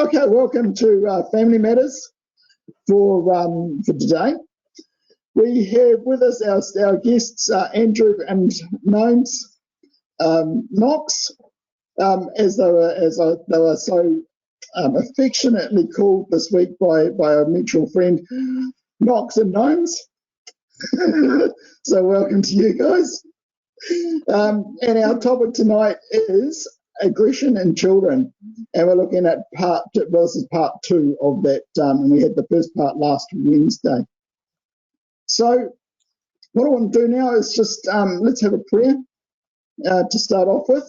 Okay, welcome to Family Matters for today. We have with us our guests, Andrew and Nones Knox, as they were so affectionately called this week by a mutual friend, Knox and Nones. So welcome to you guys. And our topic tonight is aggression in children, and we're looking at this is part 2 of that, and we had the first part last Wednesday. So what I want to do now is just let's have a prayer to start off with,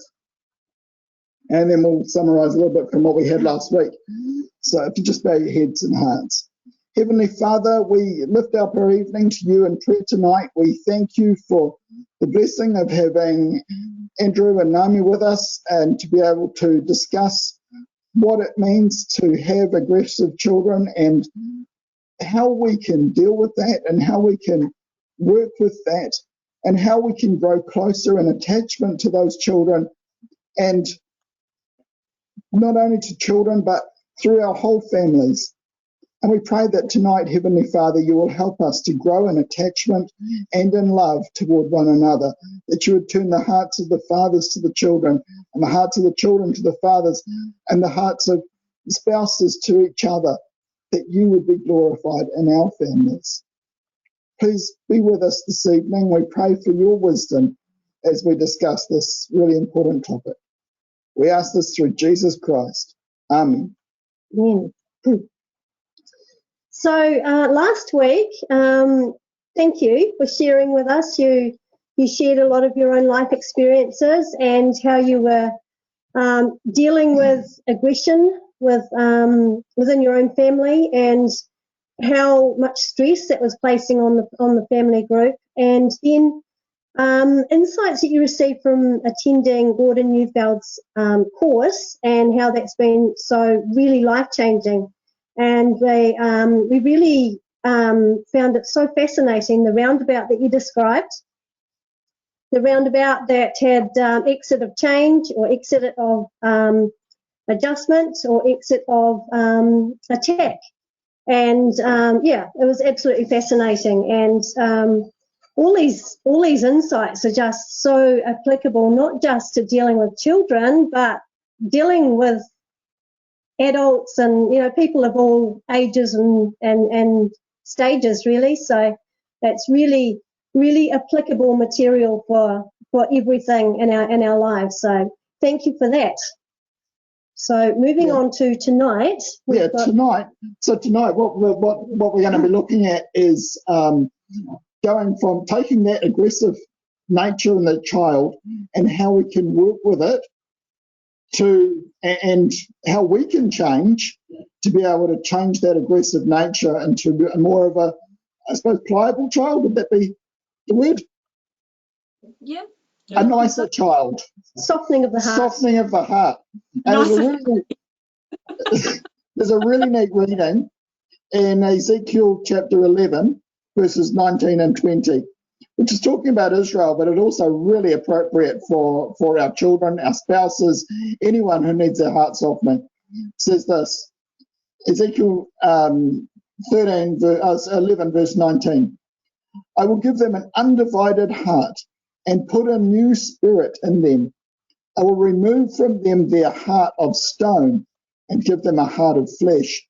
and then we'll summarise a little bit from what we had last week. So if you just bow your heads and hearts. Heavenly Father, we lift up our evening to you in prayer tonight. We thank you for the blessing of having Andrew and Naomi with us, and to be able to discuss what it means to have aggressive children and how we can deal with that, and how we can work with that, and how we can grow closer in attachment to those children, and not only to children but through our whole families. And we pray that tonight, Heavenly Father, you will help us to grow in attachment and in love toward one another, that you would turn the hearts of the fathers to the children, and the hearts of the children to the fathers, and the hearts of spouses to each other, that you would be glorified in our families. Please be with us this evening. We pray for your wisdom as we discuss this really important topic. We ask this through Jesus Christ. Amen. So last week, thank you for sharing with us. You shared a lot of your own life experiences and how you were dealing with aggression within your own family, and how much stress that was placing on the family group, and then insights that you received from attending Gordon Neufeld's course, and how that's been so really life-changing. And we really found it so fascinating, the roundabout that you described, the roundabout that had exit of change, or exit of adjustment, or exit of attack. And yeah, it was absolutely fascinating. And all these insights are just so applicable, not just to dealing with children, but dealing with adults and people of all ages and stages, really. So that's really applicable material for everything in our lives. So thank you for that. So moving on to tonight. Tonight what we're going to be looking at is going from taking that aggressive nature in the child and how we can work with it, and how we can change to be able to change that aggressive nature into a more of a, I suppose, pliable child. Would that be the word? Yeah. A nicer child. Softening of the heart. Softening of the heart. And there's a really neat reading in Ezekiel chapter 11, verses 19 and 20. Which is talking about Israel, but it's also really appropriate for our children, our spouses, anyone who needs their heart softening. It says this, Ezekiel 11, verse 19. I will give them an undivided heart and put a new spirit in them. I will remove from them their heart of stone and give them a heart of flesh.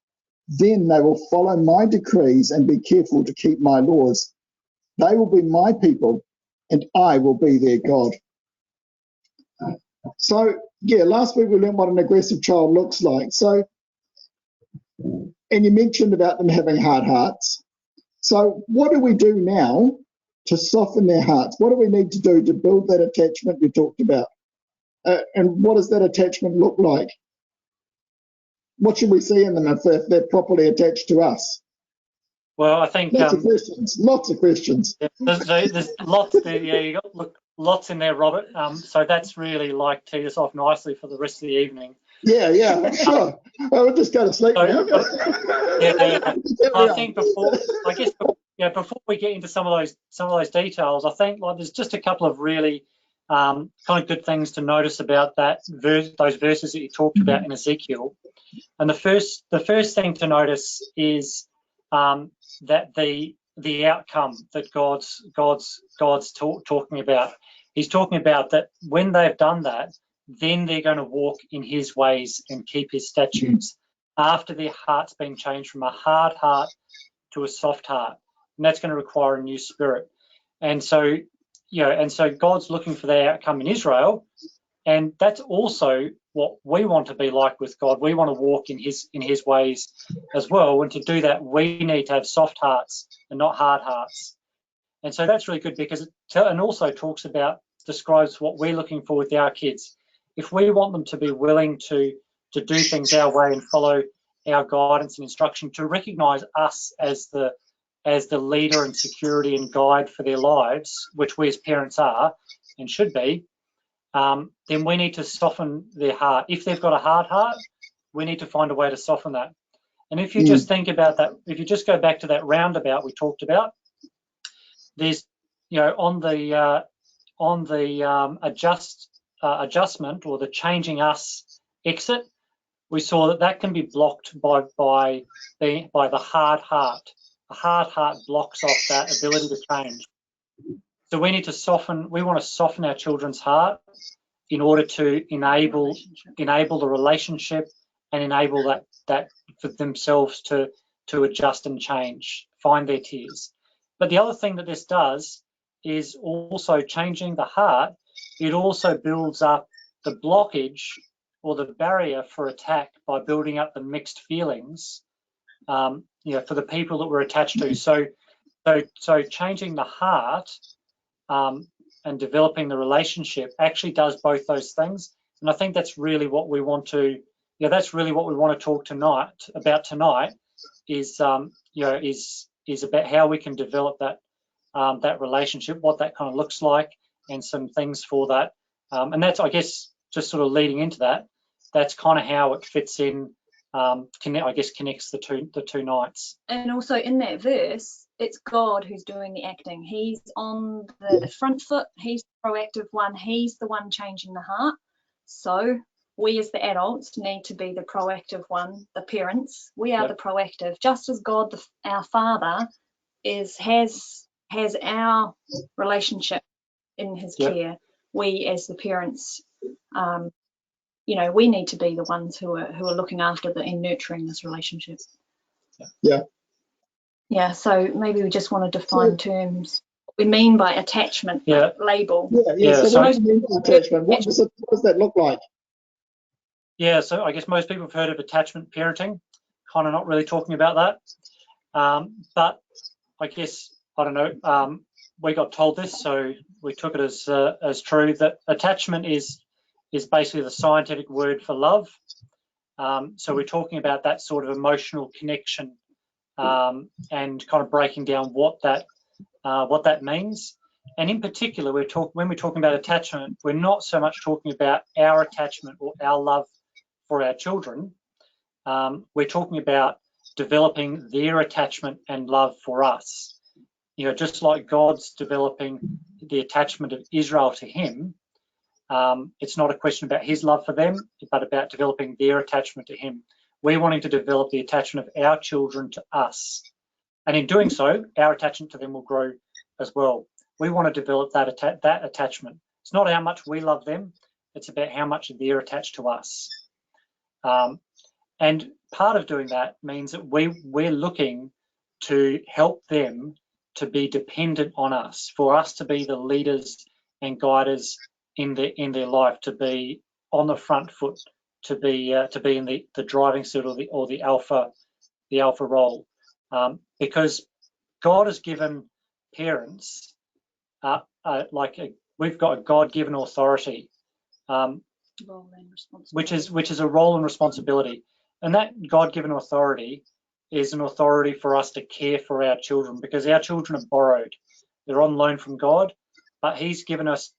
Then they will follow my decrees and be careful to keep my laws. They will be my people, and I will be their God. So, yeah, last week we learned what an aggressive child looks like. So, and you mentioned about them having hard hearts. So what do we do now to soften their hearts? What do we need to do to build that attachment you talked about? And what does that attachment look like? What should we see in them if they're properly attached to us? Well, I think lots of questions. Yeah, there's lots there. Yeah, you got lots in there, Robert. So that's really like teed us off nicely for the rest of the evening. Yeah, sure. Well, we'll just go to sleep now. Yeah. I think before we get into some of those details, I think there's just a couple of really kind of good things to notice about those verses that you talked about in Ezekiel. And the first thing to notice is that the outcome that God's talking about. He's talking about that when they've done that, then they're going to walk in his ways and keep his statutes after their heart's been changed from a hard heart to a soft heart. And that's going to require a new spirit. And so, God's looking for that outcome in Israel. And that's also what we want to be like with God. We want to walk in his ways as well. And to do that, we need to have soft hearts and not hard hearts. And so that's really good because and also describes what we're looking for with our kids. If we want them to be willing to do things our way and follow our guidance and instruction, to recognise us as the leader and security and guide for their lives, which we as parents are and should be, then we need to soften their heart. If they've got a hard heart, we need to find a way to soften that. And if you just think about that, if you just go back to that roundabout we talked about, there's, on the adjustment or the changing us exit, we saw that can be blocked by the hard heart. A hard heart blocks off that ability to change. So we need to soften. We want to soften our children's heart in order to enable the relationship and enable that for themselves to adjust and change, find their tears. But the other thing that this does is also changing the heart. It also builds up the blockage or the barrier for attack by building up the mixed feelings, for the people that we're attached to. So changing the heart and developing the relationship actually does both those things. And I think that's really what we want to, that's really what we want to talk tonight is about how we can develop that relationship, what that kind of looks like, and some things for that. And that's, I guess, just sort of leading into that. That's kind of how it fits in. Connects the two nights. And also in that verse, it's God who's doing the acting. He's on the front foot. He's the proactive one. He's the one changing the heart. So we as the adults need to be the proactive one, the parents. We are the proactive. Just as God, our Father, has our relationship in his care, we as the parents, we need to be the ones who are looking after and nurturing this relationship. So maybe we just want to define terms. What we mean by attachment, label. So what do you mean by attachment? What does that look like? So I guess most people have heard of attachment parenting, kind of not really talking about that. But I guess, I don't know, we got told this, so we took it as true, that attachment is basically the scientific word for love. So we're talking about that sort of emotional connection and kind of breaking down what that means. And in particular, when we're talking about attachment, we're not so much talking about our attachment or our love for our children. We're talking about developing their attachment and love for us. Just like God's developing the attachment of Israel to him, it's not a question about his love for them, but about developing their attachment to him. We're wanting to develop the attachment of our children to us. And in doing so, our attachment to them will grow as well. We want to develop that attachment. It's not how much we love them, it's about how much they're attached to us. And part of doing that means that we're looking to help them to be dependent on us, for us to be the leaders and guiders in their life, to be on the front foot, to be in the driving seat or the alpha role, because God has given parents we've got a God-given authority, which is a role and responsibility, and that God-given authority is an authority for us to care for our children, because our children are borrowed. They're on loan from God, but he's given us,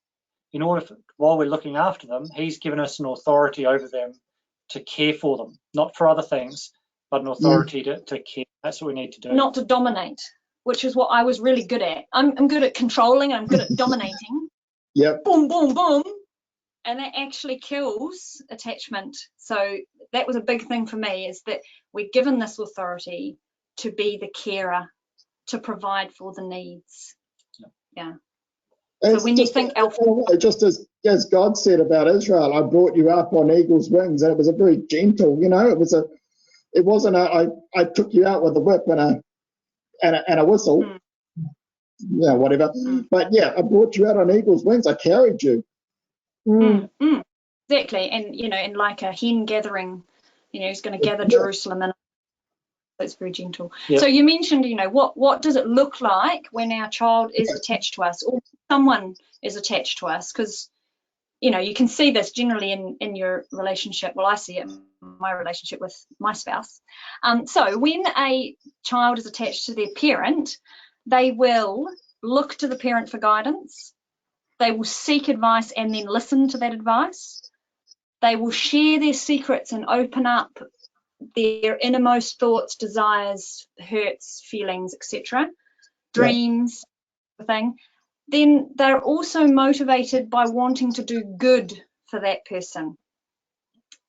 while we're looking after them, he's given us an authority over them to care for them, not for other things, but an authority to care. That's what we need to do. Not to dominate, which is what I was really good at. I'm good at controlling, I'm good at dominating. Yep. Boom, boom, boom. And that actually kills attachment. So that was a big thing for me, is that we're given this authority to be the carer, to provide for the needs. Yeah. So when you think just as God said about Israel, I brought you up on eagle's wings, and it was a very gentle, it wasn't I took you out with a whip and a whistle, whatever. But yeah, I brought you out on eagle's wings. I carried you. Exactly. And and like a hen gathering, he's going to gather Jerusalem, and it's very gentle. Yep. So you mentioned, what does it look like when our child is attached to us, or someone is attached to us? Because you can see this generally in your relationship. Well, I see it in my relationship with my spouse. So when a child is attached to their parent, they will look to the parent for guidance. They will seek advice and then listen to that advice. They will share their secrets and open up their innermost thoughts, desires, hurts, feelings, etc., dreams, thing. Then they're also motivated by wanting to do good for that person.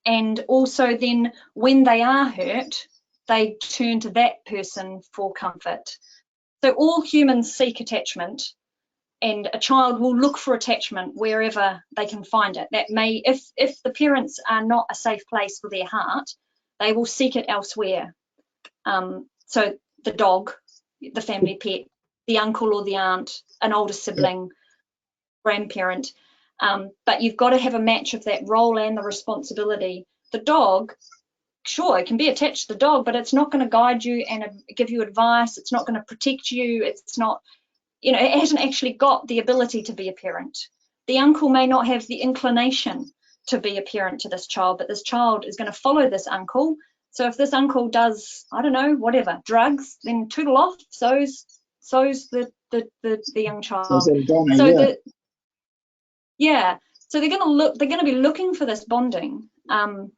And also then when they are hurt, they turn to that person for comfort. So all humans seek attachment, and a child will look for attachment wherever they can find it. That may, if the parents are not a safe place for their heart, they will seek it elsewhere. So the dog, the family pet, the uncle or the aunt, an older sibling, grandparent. But you've got to have a match of that role and the responsibility. The dog, sure, it can be attached to the dog, but it's not going to guide you and give you advice. It's not going to protect you. It's not, it hasn't actually got the ability to be a parent. The uncle may not have the inclination to be a parent to this child, but this child is going to follow this uncle. So if this uncle does, I don't know, whatever, drugs, then toodle off, so's the young child. So they're going to be looking for this bonding, and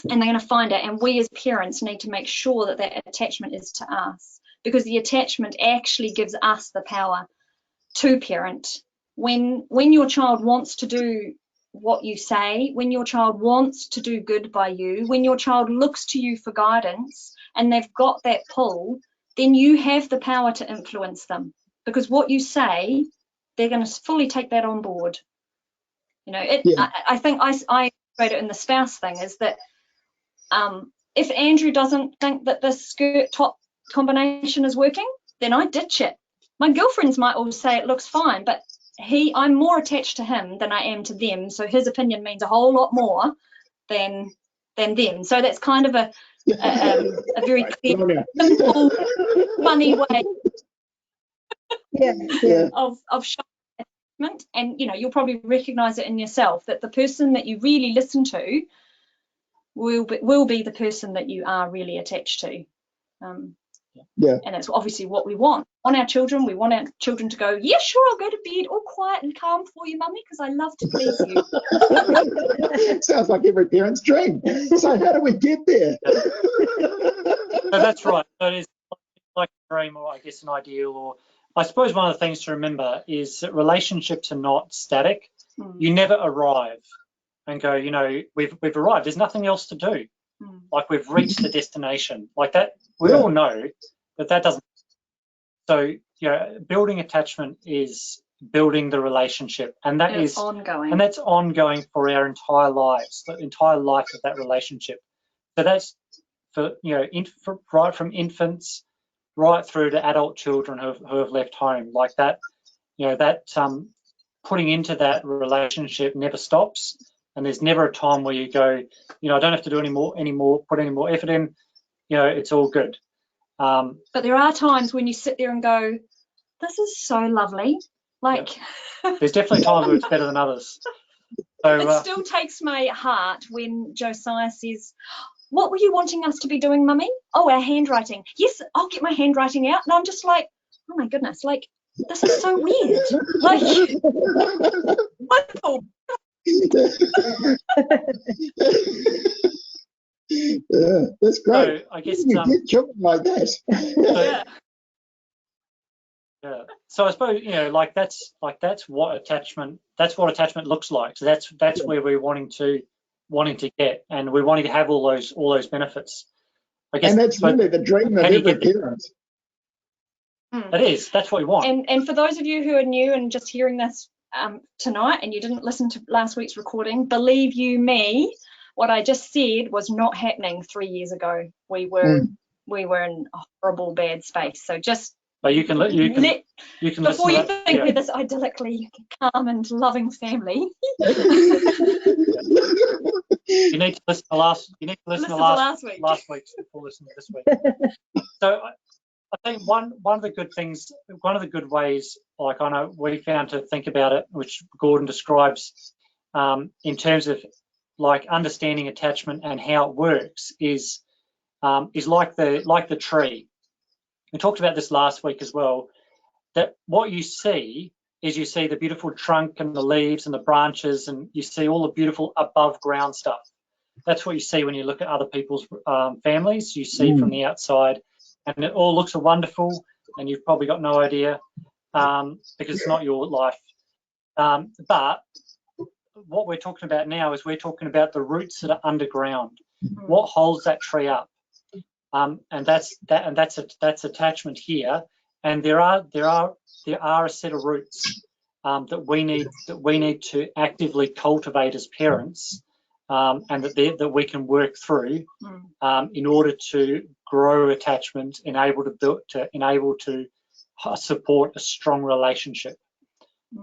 they're going to find it. And we as parents need to make sure that that attachment is to us, because the attachment actually gives us the power to parent. When your child wants to do what you say, when your child wants to do good by you, when your child looks to you for guidance and they've got that pull, then you have the power to influence them, because what you say, they're going to fully take that on board. I think I wrote it in the spouse thing, is that if Andrew doesn't think that this skirt top combination is working, then I ditch it. My girlfriends might all say it looks fine, but I'm more attached to him than I am to them, so his opinion means a whole lot more than them. So that's kind of a very clear, simple, funny way of showing attachment. And you'll probably recognise it in yourself, that the person that you really listen to will be the person that you are really attached to. And that's obviously what we want on our children. We want our children to go, yeah, sure, I'll go to bed all quiet and calm for you, mummy, because I love to please you. Sounds like every parent's dream. So how do we get there? So that's right. So it is like a dream, or I guess an ideal, or I suppose one of the things to remember is that relationships are not static. You never arrive and go, we've arrived. There's nothing else to do. Like we've reached the destination. Like that, we all know that doesn't. So building attachment is building the relationship, and that is ongoing. And that's ongoing for our entire lives, the entire life of that relationship. So that's for right from infants right through to adult children who have left home. Like that, putting into that relationship never stops. And there's never a time where you go, I don't have to do any more, put any more effort in, it's all good. But there are times when you sit there and go, this is so lovely. Like, there's definitely times where it's better than others. So, it still takes my heart when Josiah says, what were you wanting us to be doing, mummy? Oh, our handwriting. Yes, I'll get my handwriting out. And I'm just like, oh my goodness, like, this is so weird. Like, wonderful. That's great. So I guess you get children like that. So I suppose that's what attachment looks like. So that's where we're wanting to wanting to get, and we're wanting to have all those benefits. I guess, And that's really the dream of how do you every get them? parent. It is. That's what we want. And for those of you who are new and just hearing this tonight and you didn't listen to last week's recording, believe you me, what I just said was not happening 3 years ago. We were in a horrible bad space. So just But you can before you listen to that, think we're this idyllically calm and loving family. You need to listen to last week. last week's before listening to this week. So I think one of the good things, one of the good ways, like I know we found to think about it, which Gordon describes in terms of like understanding attachment and how it works, is like the tree. We talked about this last week as well. That what you see is you see the beautiful trunk and the leaves and the branches, and you see all the beautiful above ground stuff. That's what you see when you look at other people's families. You see from the outside, and it all looks wonderful, and you've probably got no idea because it's not your life. But what we're talking about now is we're talking about the roots that are underground. What holds that tree up? And that's attachment here. And there are a set of roots that we need to actively cultivate as parents, and that we can work through in order to grow attachment, enable to support a strong relationship.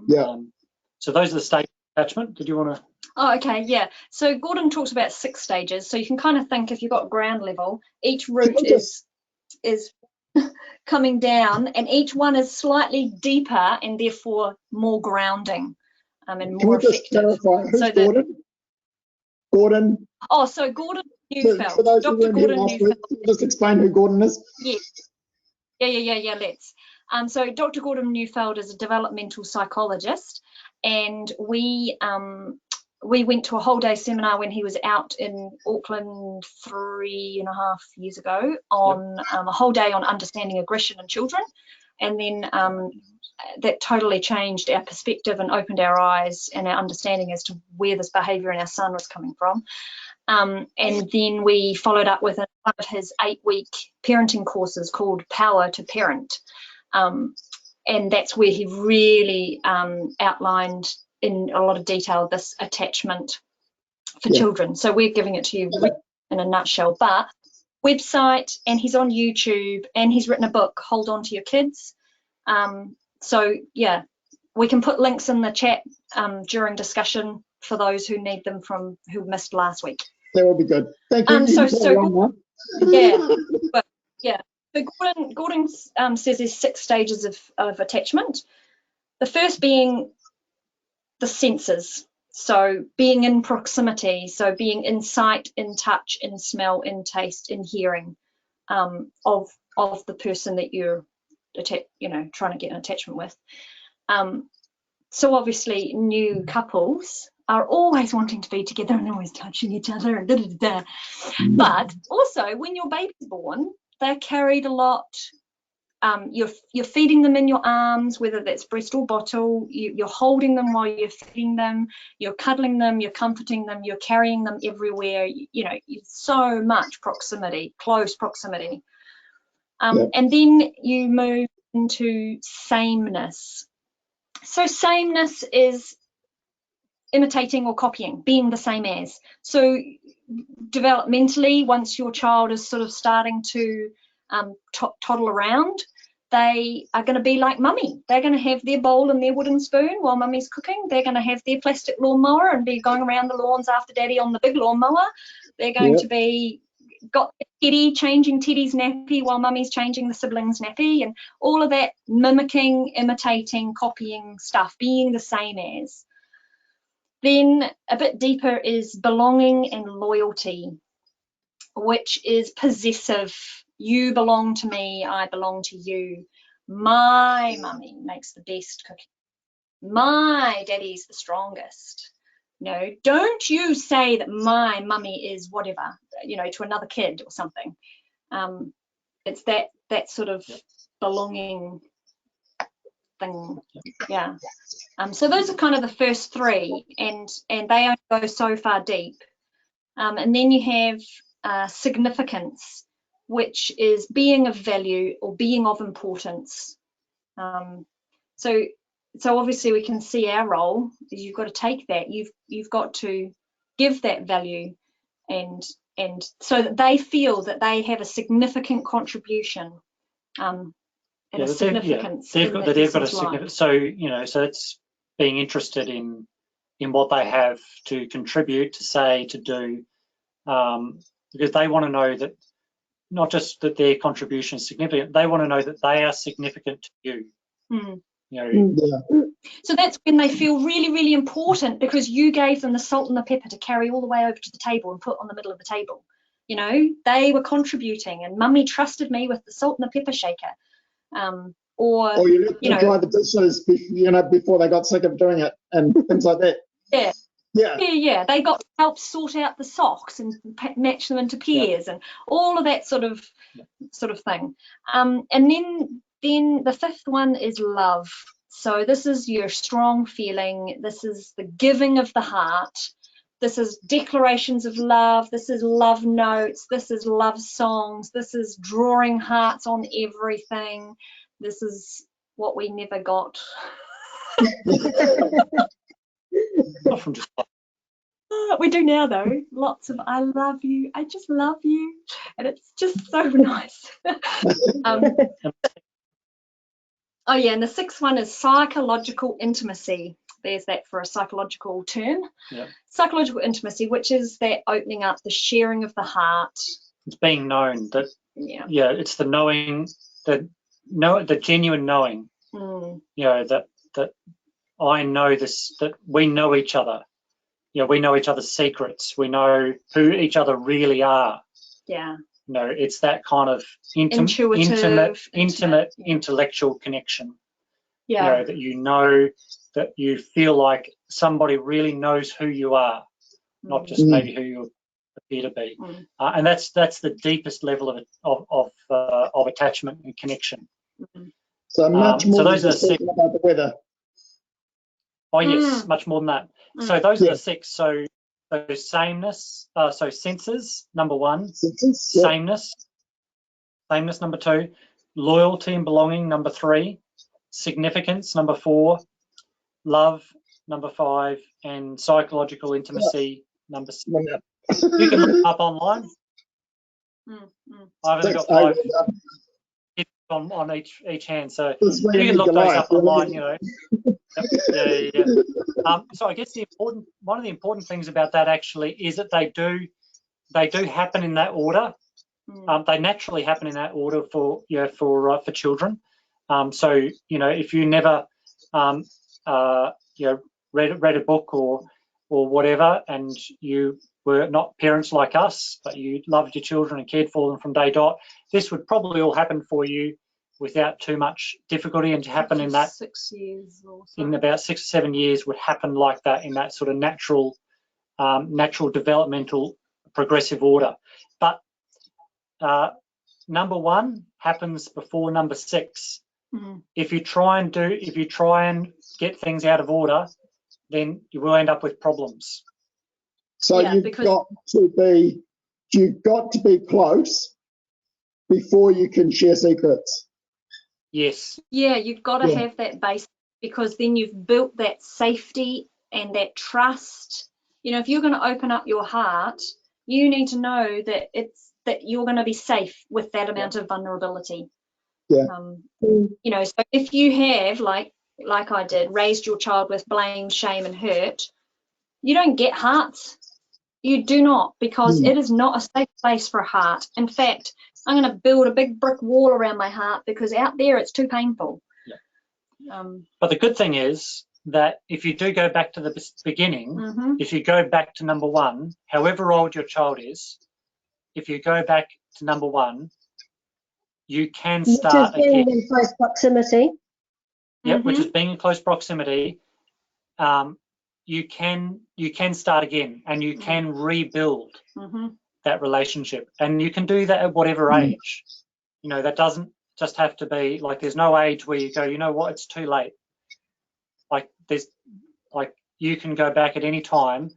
Yeah. So those are the stages of attachment. Did you want to? Oh, okay, yeah. So Gordon talks about 6 stages. So you can kind of think, if you've got ground level, each root is coming down, and each one is slightly deeper and therefore more grounding and more effective. Can we just clarify who's So Gordon? Gordon. Oh, so Gordon Neufeld. For those who Dr. weren't here Gordon last Neufeld. week, just explain who Gordon is. Yeah, let's. So Dr. Gordon Neufeld is a developmental psychologist, and we went to a whole day seminar when he was out in Auckland 3.5 years ago on a whole day on understanding aggression in children, and then that totally changed our perspective and opened our eyes and our understanding as to where this behaviour in our son was coming from. And then we followed up with one of his 8-week parenting courses called Power to Parent. And that's where he really outlined in a lot of detail this attachment for children. So we're giving it to you in a nutshell, but website, and he's on YouTube, and he's written a book, Hold On to Your Kids. So yeah, we can put links in the chat during discussion for those who need them from who missed last week. That would be good. Thank you. So Gordon says there's 6 stages of attachment. The first being the senses, so being in proximity, so being in sight, in touch, in smell, in taste, in hearing of the person that you're trying to get an attachment with. So obviously new couples are always wanting to be together and always touching each other and but also when your baby's born, they're carried a lot. You're feeding them in your arms, whether that's breast or bottle. You're holding them while you're feeding them. You're cuddling them. You're comforting them. You're carrying them everywhere. So much proximity, close proximity. And then you move into sameness. So sameness is imitating or copying, being the same as. So developmentally, once your child is sort of starting to toddle around, they are going to be like mummy. They're going to have their bowl and their wooden spoon while mummy's cooking. They're going to have their plastic lawnmower and be going around the lawns after daddy on the big lawnmower. They're going to be got Teddy changing Teddy's nappy while mummy's changing the sibling's nappy, and all of that mimicking, imitating, copying stuff, being the same as. Then a bit deeper is belonging and loyalty, which is possessive. You belong to me, I belong to you. My mummy makes the best cooking. My daddy's the strongest. Don't you say that my mummy is whatever, to another kid or something. It's that sort of belonging thing. Yeah. So those are kind of the first 3, and they only go so far deep. And then you have significance, which is being of value or being of importance. So obviously we can see our role is you've got to take that, you've got to give that value, and so that they feel that they have a significant contribution, and a significance. They've got a significant. So so it's being interested in what they have to contribute, to say, to do, because they want to know that not just that their contribution is significant, they want to know that they are significant to you. So that's when they feel really, really important, because you gave them the salt and the pepper to carry all the way over to the table and put on the middle of the table. They were contributing, and Mummy trusted me with the salt and the pepper shaker. Or you let them dry the dishes, before they got sick of doing it, and things like that. Yeah. They got to help sort out the socks and match them into pairs, and all of that sort of thing. And then the fifth one is love. So this is your strong feeling. This is the giving of the heart. This is declarations of love. This is love notes. This is love songs. This is drawing hearts on everything. This is what we never got. Not from just. We do now, though. Lots of I love you. I just love you. And it's just so nice. Oh, yeah. And the sixth one is psychological intimacy. There's that for a psychological term. Yeah. Psychological intimacy, which is that opening up, the sharing of the heart. It's being known that. Yeah. It's the knowing, the genuine knowing. That I know this, that we know each other. We know each other's secrets. We know who each other really are. Yeah. It's that kind of intimate intellectual connection. Yeah. That you feel like somebody really knows who you are, not just maybe who you appear to be. And that's the deepest level of attachment and connection. So much more than just talking about the weather. Oh yes, much more than that. So those are the six. So sameness, so senses, number one. Sameness number two. Loyalty and belonging, number three. Significance, number four. Love, number five. And psychological intimacy, number six. You can look it up online. I've only got 5 on each hand, so you can look those up online. So I guess one of the important things about that actually is that they do happen in that order. They naturally happen in that order for children. So if you never read a book or whatever, and you were not parents like us, but you loved your children and cared for them from day dot, this would probably all happen for you without too much difficulty, and to happen in that 6 years or so. In about 6 or 7 years would happen like that, in that sort of natural developmental progressive order. But number one happens before number 6. If you try and get things out of order, then you will end up with problems. So you've got to be close before you can share secrets. Yes. Yeah, you've got to have that base, because then you've built that safety and that trust. If you're going to open up your heart, you need to know that you're going to be safe with that amount of vulnerability. Yeah. So if you have, like I did, raised your child with blame, shame, and hurt, you don't get hearts. You do not, because it is not a safe place for a heart. In fact, I'm going to build a big brick wall around my heart, because out there it's too painful. Yeah. But the good thing is that if you do go back to the beginning, if you go back to number one, however old your child is, if you go back to number one, you can start again. Which is being in close proximity. Yeah, which is being in close proximity. You can start again, and you can rebuild that relationship, and you can do that at whatever age. That doesn't just have to be like, there's no age where you go, you know what, it's too late. You can go back at any time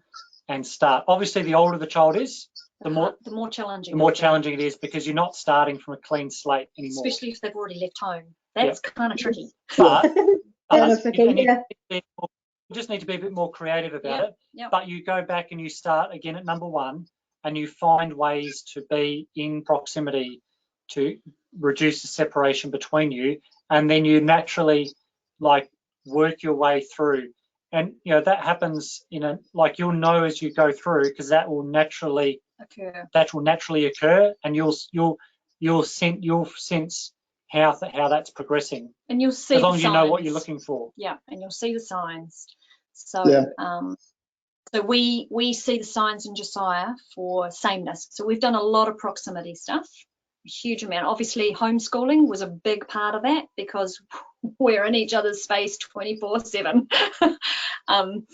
and start. Obviously, the older the child is, the more challenging it is, because you're not starting from a clean slate anymore. Especially if they've already left home. That's kind of tricky. But You just need to be a bit more creative about it. But you go back and you start again at number one, and you find ways to be in proximity to reduce the separation between you, and then you naturally like work your way through. And that happens like you'll know as you go through, because that will naturally occur, and you'll sense how that's progressing. And you'll see as long the as signs. You know what you're looking for. Yeah, and you'll see the signs. So so we see the signs in Josiah for sameness. So we've done a lot of proximity stuff, a huge amount. Obviously, homeschooling was a big part of that, because we're in each other's space 24/7. And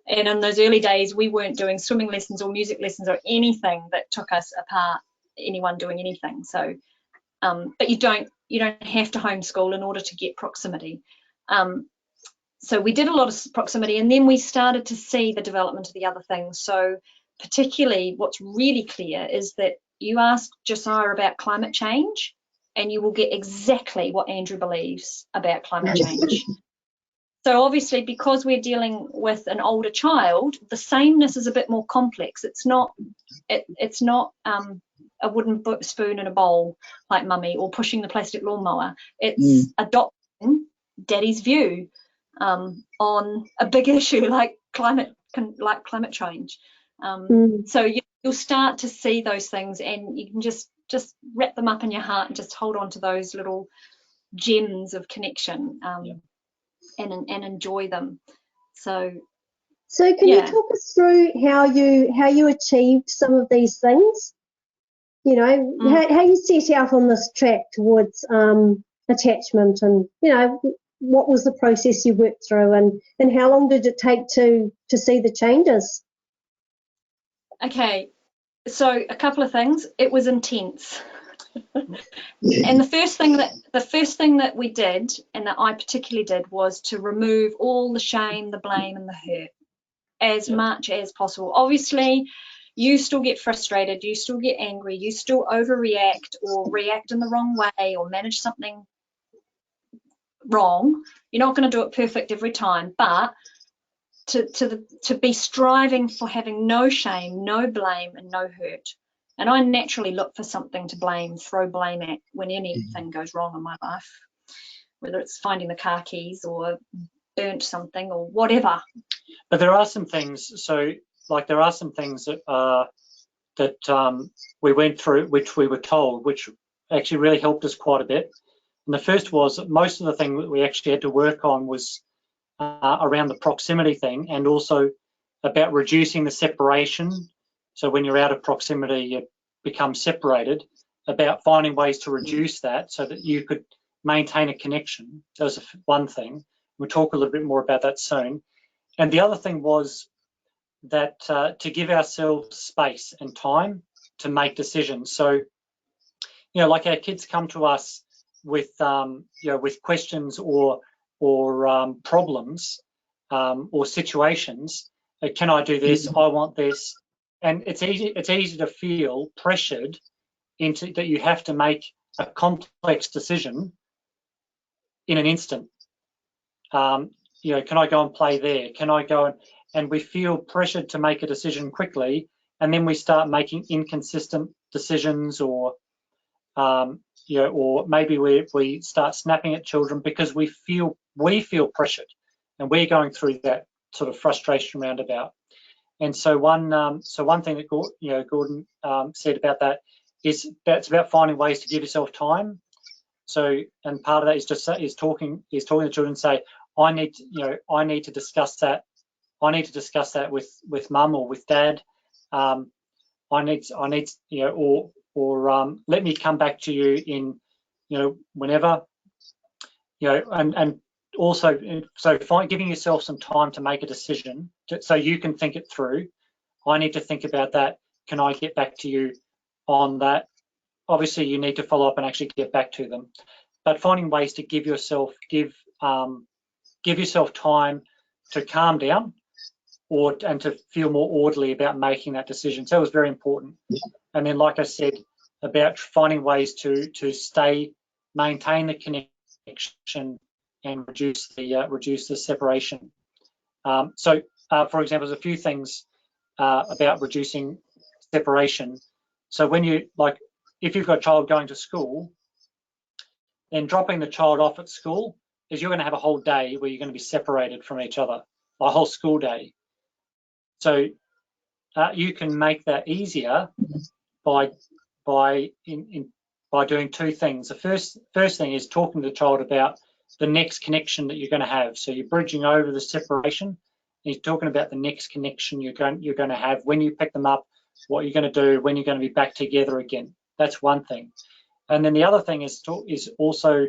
in those early days, we weren't doing swimming lessons or music lessons or anything that took us apart, anyone doing anything. So, but you don't have to homeschool in order to get proximity. So we did a lot of proximity, and then we started to see the development of the other things. So particularly what's really clear is that you ask Josiah about climate change, and you will get exactly what Andrew believes about climate change. So obviously, because we're dealing with an older child, the sameness is a bit more complex. It's not a wooden spoon in a bowl like mummy, or pushing the plastic lawnmower. It's adopting daddy's view on a big issue like climate change. So you'll start to see those things, and you can just wrap them up in your heart and just hold on to those little gems of connection, and enjoy them. So can you talk us through how you achieved some of these things? How you set out on this track towards attachment, and what was the process you worked through, and how long did it take to see the changes? Okay, so a couple of things. It was intense. And the first thing that we did, and that I particularly did, was to remove all the shame, the blame, and the hurt as much as possible. Obviously, you still get frustrated, you still get angry, you still overreact or react in the wrong way or manage something wrong. You're not going to do it perfect every time, but to be striving for having no shame, no blame, and no hurt. And I naturally look for something to throw blame at when anything goes wrong in my life, whether it's finding the car keys or burnt something or whatever. But there are some things, there are some things that we went through, which we were told, which actually really helped us quite a bit. And the first was that most of the thing that we actually had to work on was around the proximity thing, and also about reducing the separation. So when you're out of proximity, you become separated, about finding ways to reduce that so that you could maintain a connection. That was one thing. We'll talk a little bit more about that soon. And the other thing was that to give ourselves space and time to make decisions. So, like our kids come to us with, with questions or problems or situations. Can I do this? I want this. And it's easy to feel pressured into that you have to make a complex decision in an instant. Can I go and play there? Can I go and we feel pressured to make a decision quickly, and then we start making inconsistent decisions, or or maybe we start snapping at children because we feel pressured, and we're going through that sort of frustration roundabout. And so one thing that Gordon said about that is that's about finding ways to give yourself time. So, and part of that is talking to children and say, I need to discuss that. I need to discuss that with mum or with dad. I need or let me come back to you in whenever, and also giving yourself some time to make a decision so you can think it through. I need to think about that. Can I get back to you on that? Obviously, you need to follow up and actually get back to them. But finding ways to give yourself time to calm down, and to feel more orderly about making that decision. So it was very important. And then, like I said, about finding ways to maintain the connection and reduce the separation. For example, there's a few things about reducing separation. So when if you've got a child going to school, then dropping the child off at school is you're going to have a whole day where you're going to be separated from each other, a whole school day. So you can make that easier by doing two things. The first thing is talking to the child about the next connection that you're going to have. So you're bridging over the separation. You're talking about the next connection you're going to have when you pick them up, what you're going to do, when you're going to be back together again. That's one thing. And then the other thing is also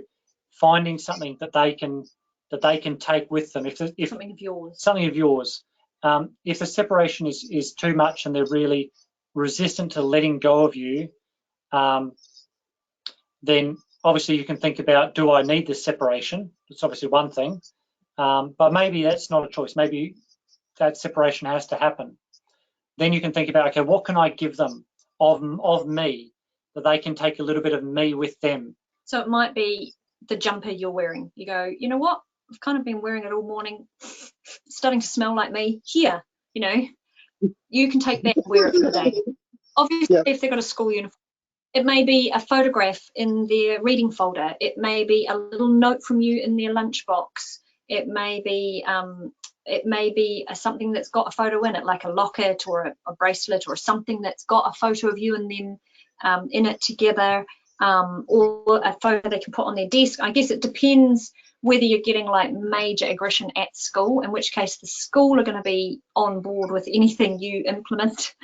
finding something that they can take with them. If something of yours. If the separation is too much and they're really resistant to letting go of you, then obviously you can think about, do I need this separation? It's obviously one thing, but maybe that's not a choice. Maybe that separation has to happen. Then you can think about, okay, what can I give them of me that they can take a little bit of me with them? So it might be the jumper you're wearing. You go, you know what? I've kind of been wearing it all morning. It's starting to smell like me. Here, you can take that and wear it for the day. Obviously, if they've got a school uniform, it may be a photograph in their reading folder. It may be a little note from you in their lunchbox. It may be something that's got a photo in it, like a locket or a bracelet or something that's got a photo of you and them in it together, or a photo they can put on their desk. I guess it depends whether you're getting like major aggression at school, in which case the school are going to be on board with anything you implement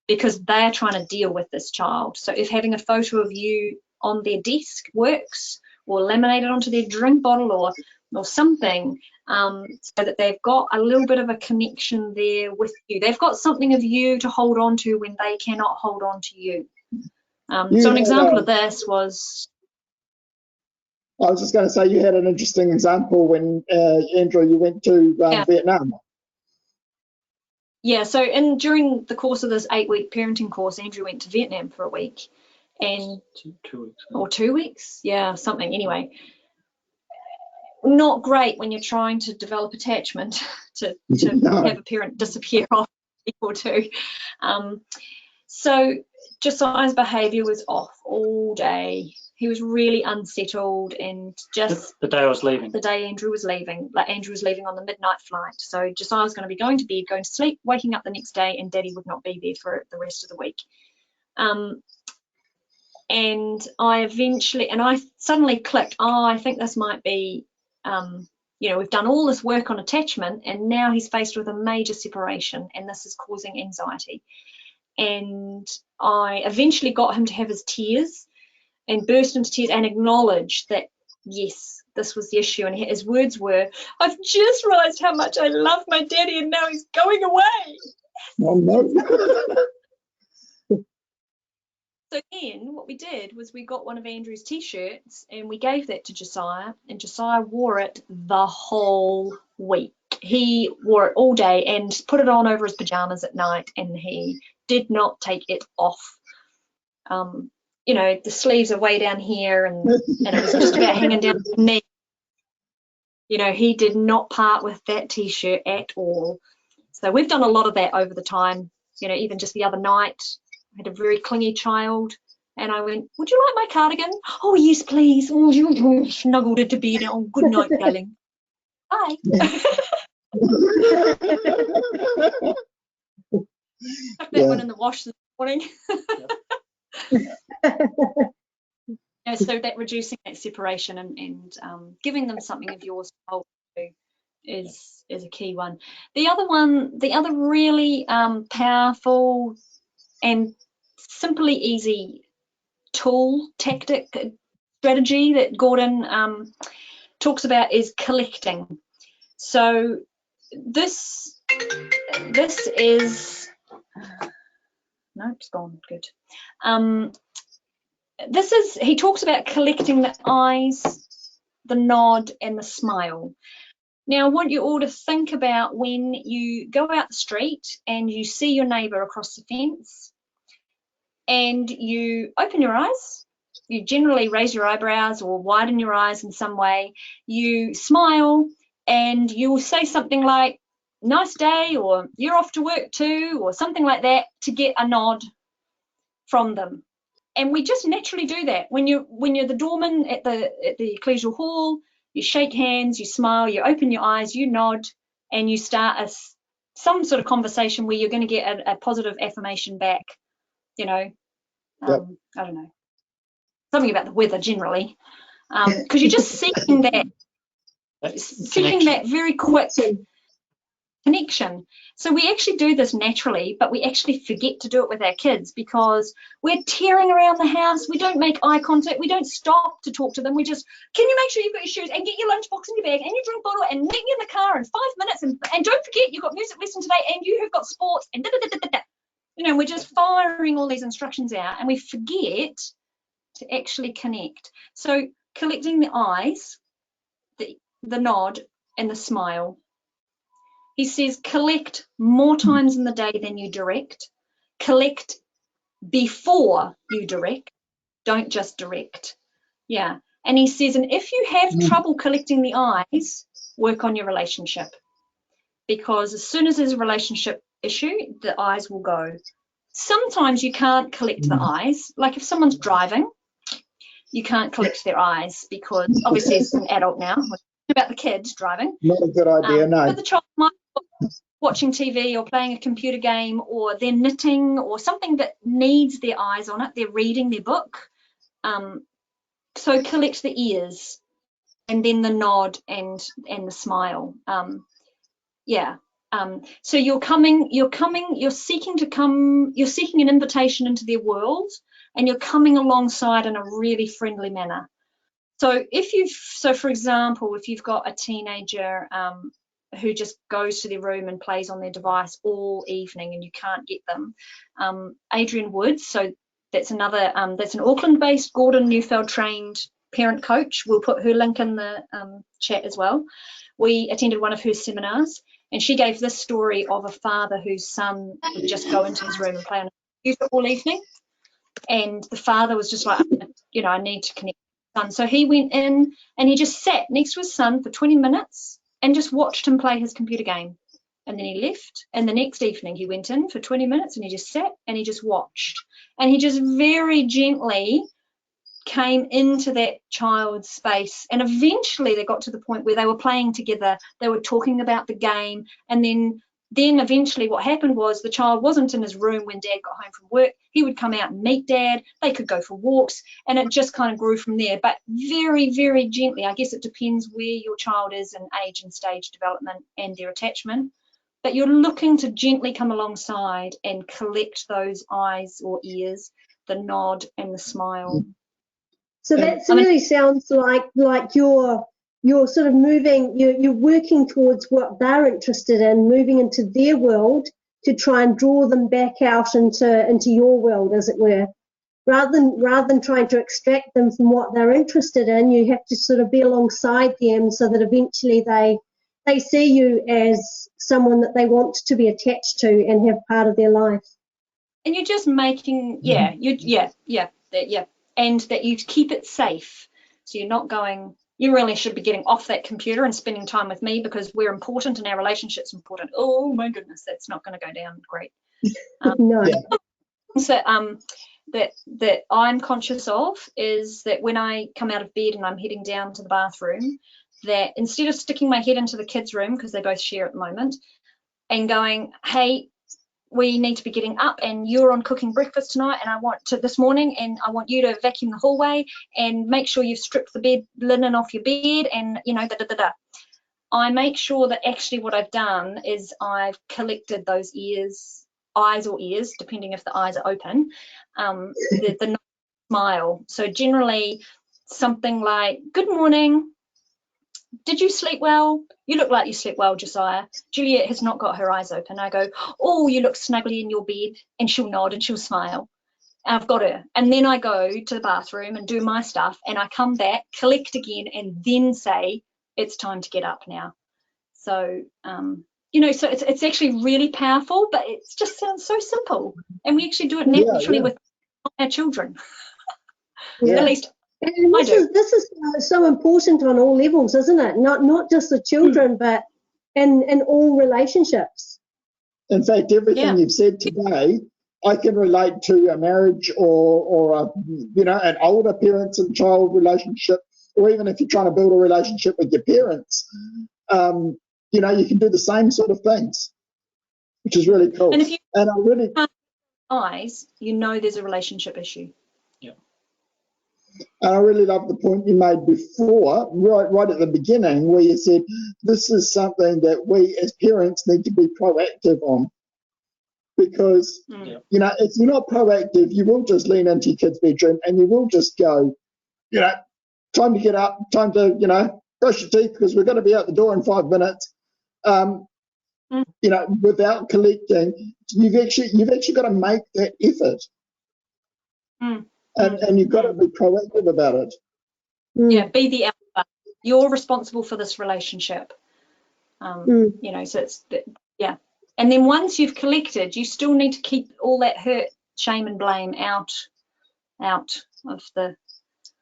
because they're trying to deal with this child. So if having a photo of you on their desk works, or laminated onto their drink bottle or something, so that they've got a little bit of a connection there with you. They've got something of you to hold on to when they cannot hold on to you. So an example of this was... I was just going to say, you had an interesting example when, Andrew, you went to Vietnam. Yeah, so during the course of this 8-week parenting course, Andrew went to Vietnam for a week. And 2 weeks. Or 2 weeks? Yeah, something. Anyway, not great when you're trying to develop attachment to have a parent disappear off or two. So Josiah's behaviour was off all day. He was really unsettled, and just the day I was leaving. The day Andrew was leaving. Like Andrew was leaving on the midnight flight. So Josiah was going to be going to bed, going to sleep, waking up the next day, and Daddy would not be there for the rest of the week. And I suddenly clicked, I think this might be, we've done all this work on attachment and now he's faced with a major separation and this is causing anxiety. And I eventually got him to have his tears and burst into tears and acknowledge that, yes, this was the issue. And his words were, I've just realised how much I love my daddy and now he's going away. Oh, no. So then what we did was we got one of Andrew's t-shirts and we gave that to Josiah, and Josiah wore it the whole week. He wore it all day and put it on over his pajamas at night, and he did not take it off. The sleeves are way down here and it was just about hanging down to the knee. He did not part with that t-shirt at all. So we've done a lot of that over the time. Even just the other night, I had a very clingy child and I went, would you like my cardigan? Oh, yes, please. Oh, you snuggled into bed. Oh, good night, darling. Bye. Stuck that one in the wash this morning. So that reducing that separation and giving them something of yours to hold to is a key one. The other really powerful and simply easy tactic, strategy that Gordon talks about is collecting. So this is, no, it's gone, good. He talks about collecting the eyes, the nod and the smile. Now, I want you all to think about when you go out the street and you see your neighbour across the fence and you open your eyes. You generally raise your eyebrows or widen your eyes in some way. You smile and you'll say something like, nice day, or you're off to work too, or something like that, to get a nod from them. And we just naturally do that. When you're the doorman at the ecclesial hall, you shake hands, you smile, you open your eyes, you nod, and you start some sort of conversation where you're going to get a positive affirmation back. You know, Yep. I don't know, something about the weather generally, because you're just seeking that very quick connection. So we actually do this naturally, but we actually forget to do it with our kids because we're tearing around the house. We don't make eye contact. We don't stop to talk to them. We just, can you make sure you've got your shoes and get your lunchbox in your bag and your drink bottle and meet me in the car in 5 minutes, and don't forget you've got music lesson today and you have got sports and da da da da da. You know, we're just firing all these instructions out and we forget to actually connect. So collecting the eyes, the nod and the smile. He says, collect more times in the day than you direct. Collect before you direct. Don't just direct. Yeah. And he says, and if you have trouble collecting the eyes, work on your relationship. Because as soon as there's a relationship issue, the eyes will go. Sometimes you can't collect the eyes. Like if someone's driving, you can't collect their eyes because obviously it's an adult now. We're talking about the kids driving. Not a good idea, no. But the child might be watching TV or playing a computer game, or they're knitting or something that needs their eyes on it. They're reading their book. So collect the ears and then the nod and the smile. So you're seeking an invitation into their world, and you're coming alongside in a really friendly manner. So for example, if you've got a teenager who just goes to their room and plays on their device all evening and you can't get them, Adrienne Woods, so that's another, that's an Auckland-based Gordon Neufeld trained parent coach. We'll put her link in the chat as well. We attended one of her seminars, and she gave this story of a father whose son would just go into his room and play on a computer all evening. And the father was just like, I need to connect with my son. So he went in and he just sat next to his son for 20 minutes and just watched him play his computer game. And then he left. And the next evening he went in for 20 minutes and he just sat and he just watched. And he just very gently came into that child's space, and eventually they got to the point where they were playing together, they were talking about the game, and then eventually what happened was the child wasn't in his room when dad got home from work. He would come out and meet dad, they could go for walks, and it just kind of grew from there. But very, very gently, I guess it depends where your child is in age and stage development and their attachment, but you're looking to gently come alongside and collect those eyes or ears, the nod and the smile. So that really sounds like you're sort of moving, you're working towards what they're interested in, moving into their world to try and draw them back out into your world, as it were. Rather than trying to extract them from what they're interested in, you have to sort of be alongside them so that eventually they see you as someone that they want to be attached to and have part of their life. And you're just making, and that you keep it safe. So you're not going, you really should be getting off that computer and spending time with me because we're important and our relationship's important. Oh my goodness, that's not going to go down great. No. That I'm conscious of is that when I come out of bed and I'm heading down to the bathroom, that instead of sticking my head into the kids' room, because they both share at the moment, and going, hey, we need to be getting up and you're on cooking breakfast tonight and this morning, and I want you to vacuum the hallway and make sure you've stripped the bed linen off your bed and, I make sure that actually what I've done is I've collected those eyes or ears, depending if the eyes are open, the smile. So generally something like, good morning. Did you sleep well? You look like you slept well, Josiah. Juliet has not got her eyes open. I go, oh, you look snugly in your bed, and she'll nod and she'll smile. I've got her. And then I go to the bathroom and do my stuff, and I come back, collect again, and then say, it's time to get up now. So, you know, so it's actually really powerful, but it just sounds so simple. And we actually do it naturally with our children. At least And I do. this is so important on all levels, isn't it? Not just the children, but in all relationships. In fact, everything you've said today, I can relate to a marriage or a, you know, an older parents and child relationship, or even if you're trying to build a relationship with your parents. You know, you can do the same sort of things, which is really cool. And if you I really eyes, you know there's a relationship issue. And I really love the point you made before, right at the beginning, where you said this is something that we as parents need to be proactive on. Because, you know, if you're not proactive, you will just lean into your kid's bedroom and you will just go, you know, time to get up, time to, you know, brush your teeth because we're going to be out the door in 5 minutes. You know, without collecting, you've actually got to make that effort. And you've got to be proactive about it. Yeah, be the alpha. You're responsible for this relationship. You know, so it's, And then once you've collected, you still need to keep all that hurt, shame and blame out of the,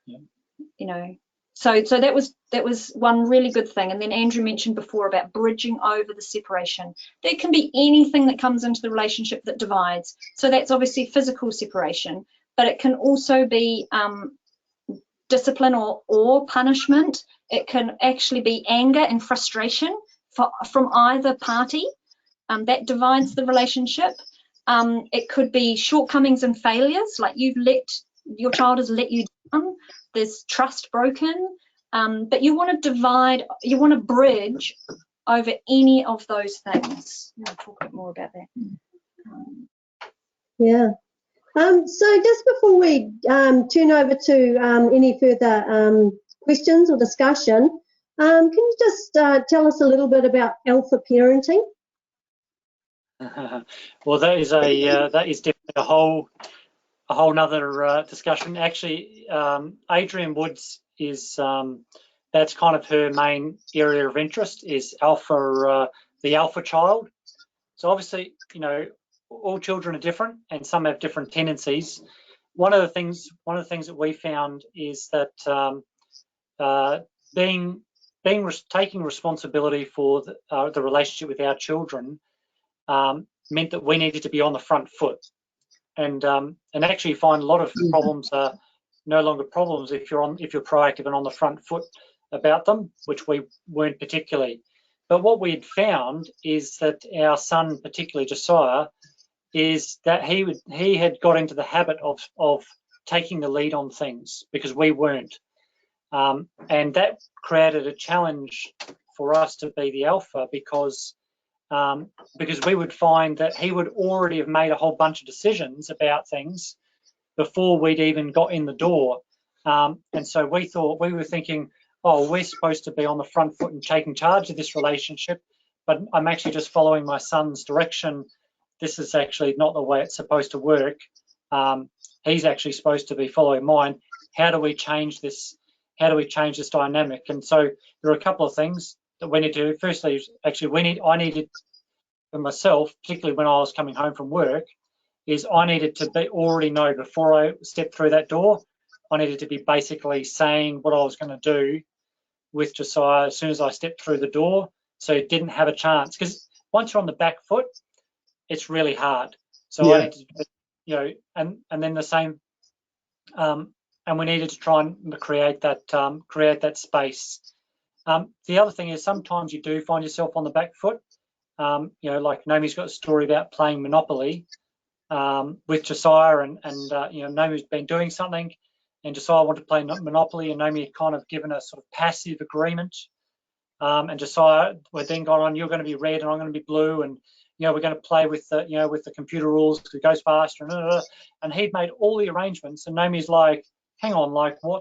you know. So that was one really good thing. And then Andrew mentioned before about bridging over the separation. There can be anything that comes into the relationship that divides. So that's obviously physical separation, but it can also be discipline or punishment. It can actually be anger and frustration from either party. That divides the relationship. It could be shortcomings and failures, like your child has let you down. There's trust broken. But you want to bridge over any of those things. I'll talk a bit more about that. So just before we turn over to any further questions or discussion, can you just tell us a little bit about alpha parenting? Well, that is definitely a whole nother discussion. Actually, Adrienne Woods is that's kind of her main area of interest, is alpha, the alpha child. So obviously, you know, all children are different and some have different tendencies. One of the things that we found is that taking responsibility for the relationship with our children meant that we needed to be on the front foot, and actually find a lot of problems are no longer problems if you're proactive and on the front foot about them, which we weren't particularly. But what we had found is that our son, particularly Josiah, is that he had got into the habit of taking the lead on things because we weren't, and that created a challenge for us to be the alpha because we would find that he would already have made a whole bunch of decisions about things before we'd even got in the door, and so we were thinking, oh, we're supposed to be on the front foot and taking charge of this relationship, but I'm actually just following my son's direction. This is actually not the way it's supposed to work. He's actually supposed to be following mine. How do we change this? How do we change this dynamic? And so there are a couple of things that we need to do. Firstly, actually, I needed for myself, particularly when I was coming home from work, is I needed to already know before I stepped through that door. I needed to be basically saying what I was going to do with Josiah as soon as I stepped through the door, so it didn't have a chance. Because once you're on the back foot, it's really hard. So I needed to, you know, and then the same, and we needed to try and create that space. The other thing is sometimes you do find yourself on the back foot. You know, like Naomi's got a story about playing Monopoly with Josiah, and you know, Naomi's been doing something, and Josiah wanted to play Monopoly, and Naomi had kind of given a sort of passive agreement, and Josiah had then gone on, you're going to be red and I'm going to be blue, and you know, we're going to play with the, you know, with the computer rules, it goes faster, and he'd made all the arrangements, and Naomi's like, hang on, like how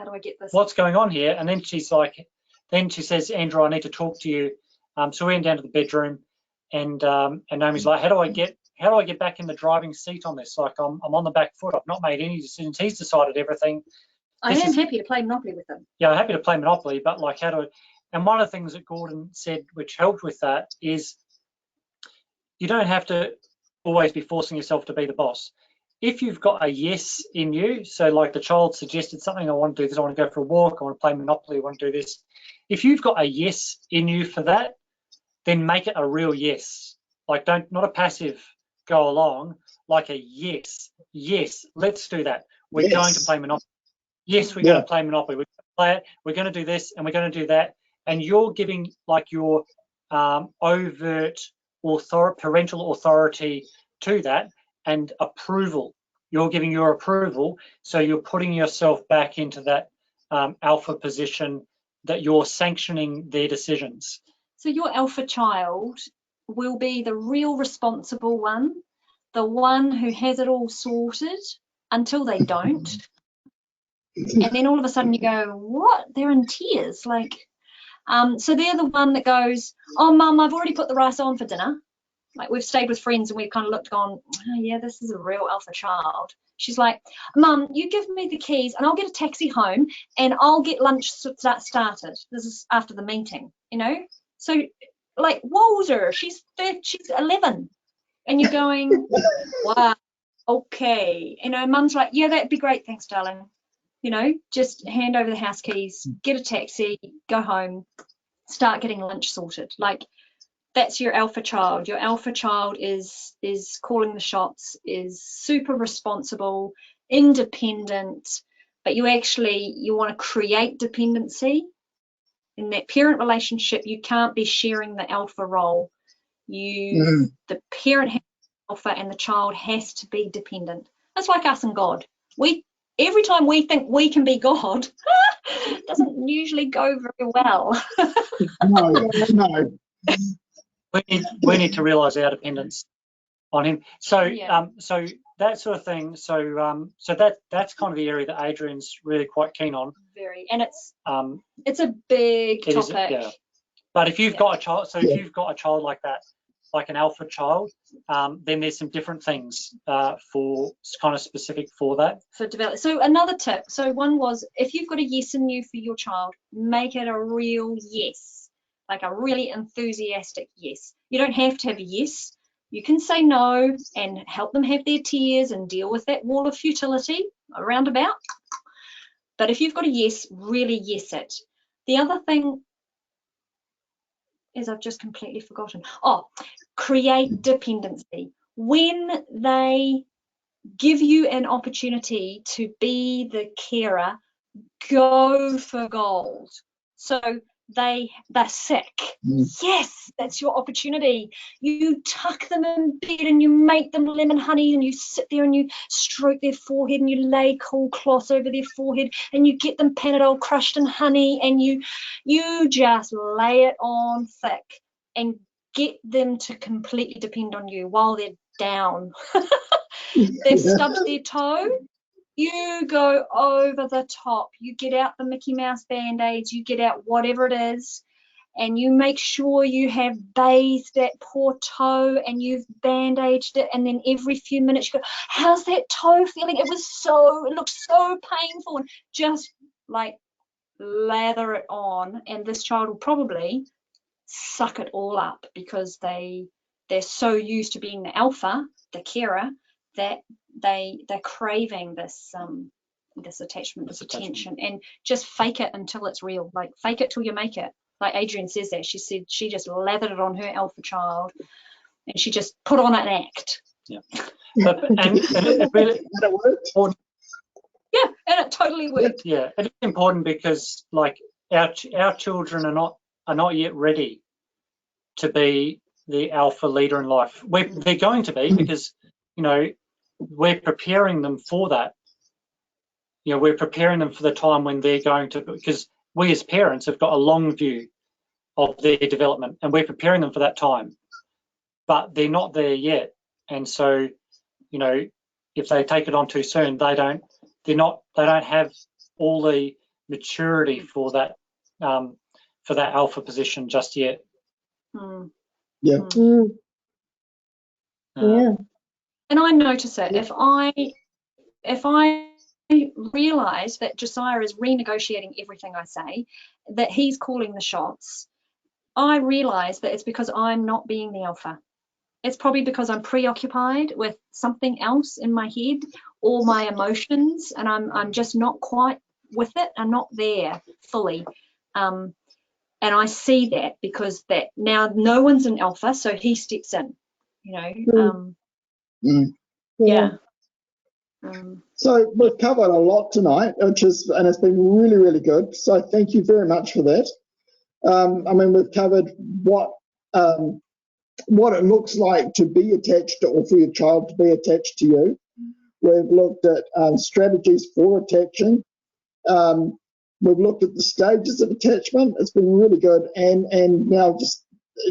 do I get this? What's going on here? And then she's like, then she says, Andrew, I need to talk to you. So we went down to the bedroom, and Naomi's like, how do I get back in the driving seat on this? Like, I'm on the back foot. I've not made any decisions. He's decided everything. I am happy to play Monopoly with him. Yeah, I'm happy to play Monopoly, but like, how do I? And one of the things that Gordon said, which helped with that, is you don't have to always be forcing yourself to be the boss. If you've got a yes in you, so like the child suggested something, I want to do this, I want to go for a walk, I want to play Monopoly, I want to do this. If you've got a yes in you for that, then make it a real yes. Like not a passive go along, like a yes. Yes, let's do that. We're going to play Monopoly. Yes, we're going to play Monopoly. We're going to play it. We're going to do this and we're going to do that. And you're giving like your overt parental authority to that and approval. You're giving your approval, so you're putting yourself back into that alpha position, that you're sanctioning their decisions. So your alpha child will be the real responsible one, the one who has it all sorted until they don't. And then all of a sudden you go, what? They're in tears. Like, so they're the one that goes, oh, Mum, I've already put the rice on for dinner. Like, we've stayed with friends and we've kind of looked, gone, oh, yeah, this is a real alpha child. She's like, Mum, you give me the keys and I'll get a taxi home and I'll get lunch started. This is after the meeting, you know? So, like, Walter, she's 11. And you're going, wow, okay. You know, Mum's like, yeah, that'd be great. Thanks, darling. You know, just hand over the house keys, get a taxi, go home, start getting lunch sorted. Like, that's your alpha child. Your alpha child is calling the shots, is super responsible, independent, but you want to create dependency. In that parent relationship, you can't be sharing the alpha role. The parent has alpha and the child has to be dependent. That's like us and God. Every time we think we can be God, it doesn't usually go very well. No. We need to realise our dependence on him. So so that sort of thing. So that's kind of the area that Adrian's really quite keen on. Very, and it's a big topic. Yeah. But if you've got a child, so if you've got a child like that, like an alpha child, then there's some different things for kind of specific for that. For develop. So another tip. So one was, if you've got a yes in you for your child, make it a real yes, like a really enthusiastic yes. You don't have to have a yes. You can say no and help them have their tears and deal with that wall of futility around about. But if you've got a yes, really yes it. The other thing is, I've just completely forgotten. Oh, create dependency. When they give you an opportunity to be the carer, go for gold. So they're sick. Yes, that's your opportunity. You tuck them in bed and you make them lemon honey and you sit there and you stroke their forehead and you lay cool cloths over their forehead and you get them Panadol crushed in honey and you just lay it on thick and get them to completely depend on you while they're down. They've stubbed their toe. You go over the top. You get out the Mickey Mouse Band-Aids, you get out whatever it is, and you make sure you have bathed that poor toe and you've bandaged it, and then every few minutes you go, how's that toe feeling? It looked so painful, and just like lather it on, and this child will probably suck it all up because they're so used to being the alpha, the carer, that they're craving this attachment, this attention, and just fake it until it's real. Like, fake it till you make it. Like Adrian says that. She said she just lathered it on her alpha child and she just put on an act. Yeah. And it really worked. Yeah, and it totally worked. Yeah, it's important because like our children are not yet ready to be the alpha leader in life. They're going to be, because we're preparing them for that. We're preparing them for the time when they're going to, because we as parents have got a long view of their development and we're preparing them for that time, but they're not there yet. And so, if they take it on too soon, they don't have all the maturity for that alpha position just yet. Yeah. Yeah. And I notice it. If I realise that Josiah is renegotiating everything I say that he's calling the shots, I realize that it's because I'm not being the alpha. It's probably because I'm preoccupied with something else in my head or my emotions, and I'm just not quite with it. I'm not there fully. And I see that because that now no one's an alpha, so he steps in, yeah. So we've covered a lot tonight, and it's been really, really good. So thank you very much for that. I mean, we've covered what it looks like to be attached to, or for your child to be attached to you. We've looked at strategies for attaching. We've looked at the stages of attachment. It's been really good, and now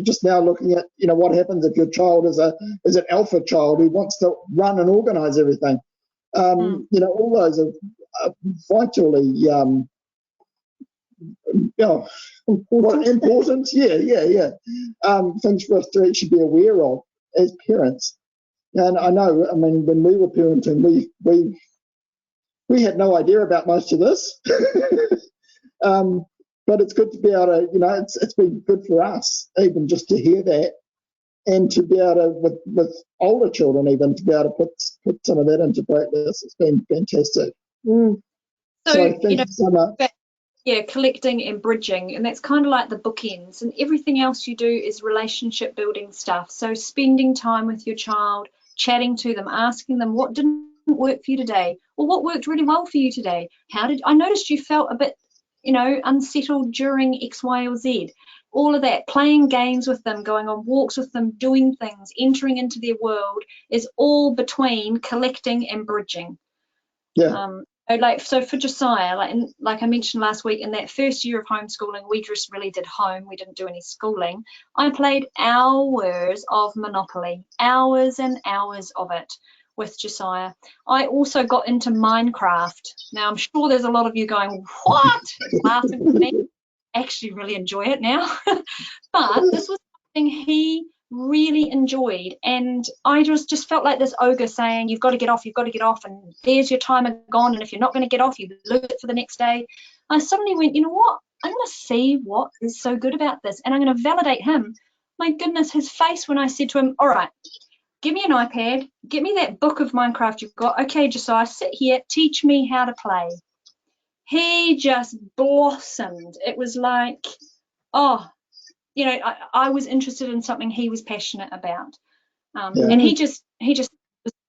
just now looking at what happens if your child is an alpha child who wants to run and organise everything. All those are vitally important. Yeah. Things for us to actually be aware of as parents. And I know, I mean, when we were parenting, we had no idea about most of this. But it's good to be able to, it's been good for us even just to hear that, and to be able to, with older children even, to be able to put some of that into practice. It's been fantastic. So thank you so much. Yeah, collecting and bridging, and that's kind of like the bookends, and everything else you do is relationship building stuff. So spending time with your child, chatting to them, asking them what didn't work for you today, or what worked really well for you today. I noticed you felt a bit unsettled during X, Y, or Z. All of that, playing games with them, going on walks with them, doing things, entering into their world, is all between collecting and bridging. Yeah. So for Josiah, like I mentioned last week, in that first year of homeschooling, we just really did home. We didn't do any schooling. I played hours of Monopoly, hours and hours of it with Josiah. I also got into Minecraft. Now, I'm sure there's a lot of you going, what? Laughing at me. I actually really enjoy it now. But this was something he really enjoyed, and I just felt like this ogre saying, you've got to get off, and there's your timer gone, and if you're not going to get off, you lose it for the next day. I suddenly went, you know what, I'm going to see what is so good about this, and I'm going to validate him. My goodness, his face when I said to him, all right, give me an iPad, get me that book of Minecraft you've got. Okay, Josiah, sit here, teach me how to play. He just blossomed. It was like, I was interested in something he was passionate about. And he just was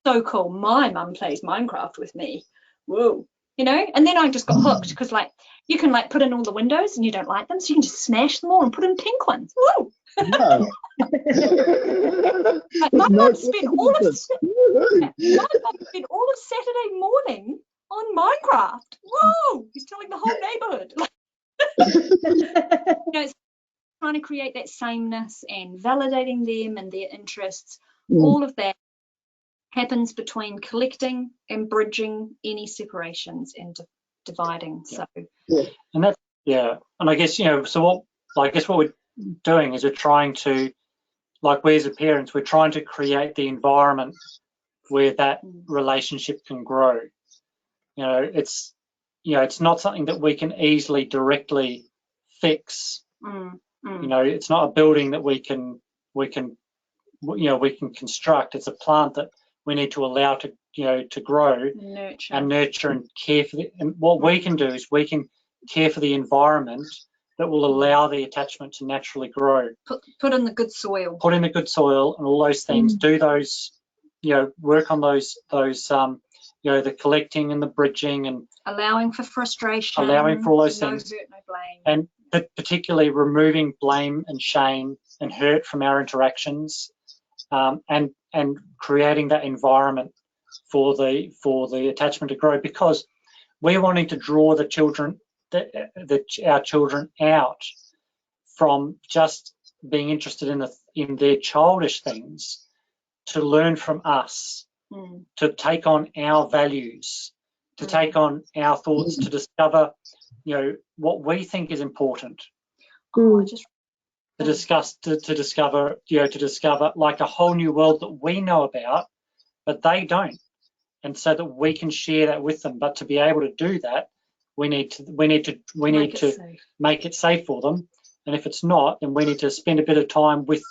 so cool. My mum plays Minecraft with me. Whoa. And then I just got hooked, because you can put in all the windows and you don't like them, so you can just smash them all and put in pink ones. Woo! No. My mum spent all of Saturday morning on Minecraft. Whoa! He's telling the whole neighbourhood. It's trying to create that sameness and validating them and their interests. All of that happens between collecting and bridging any separations and dividing. So and that's and I guess what we're doing is we're trying to, we as a parents, we're trying to create the environment where that relationship can grow. It's not something that we can easily directly fix. It's not a building that we can construct. It's a plant that we need to allow to grow, nurture and care for. And what we can do is we can care for the environment that will allow the attachment to naturally grow. Put in the good soil. Put in the good soil and all those things. Do those, work on those the collecting and the bridging, and allowing for frustration. Allowing for all those things. No hurt, no blame. And particularly removing blame and shame and hurt from our interactions, and creating that environment for the attachment to grow, because we're wanting to draw the children, our children, out from just being interested in their childish things, to learn from us, to take on our values, to take on our thoughts, to discover what we think is important. To discover like a whole new world that we know about, but they don't, and so that we can share that with them. But to be able to do that, we need to safe. make it safe for them. And if it's not, then we need to spend a bit of time with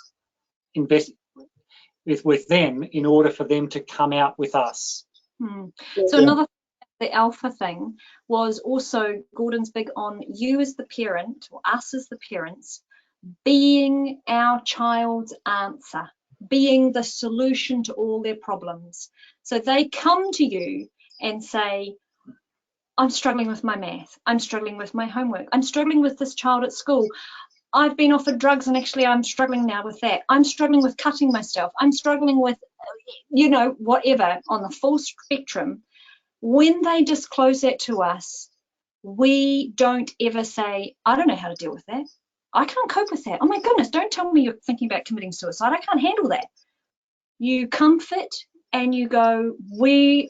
them in order for them to come out with us. So another, the alpha thing was also, Gordon's big on you as the parent, or us as the parents, being our child's answer, being the solution to all their problems. So they come to you and say, I'm struggling with my math, I'm struggling with my homework, I'm struggling with this child at school, I've been offered drugs and actually I'm struggling now with that, I'm struggling with cutting myself, I'm struggling with, you know, whatever, on the full spectrum. When they disclose that to us, we don't ever say, I don't know how to deal with that, I can't cope with that, oh my goodness, don't tell me you're thinking about committing suicide, I can't handle that. You comfort and you go,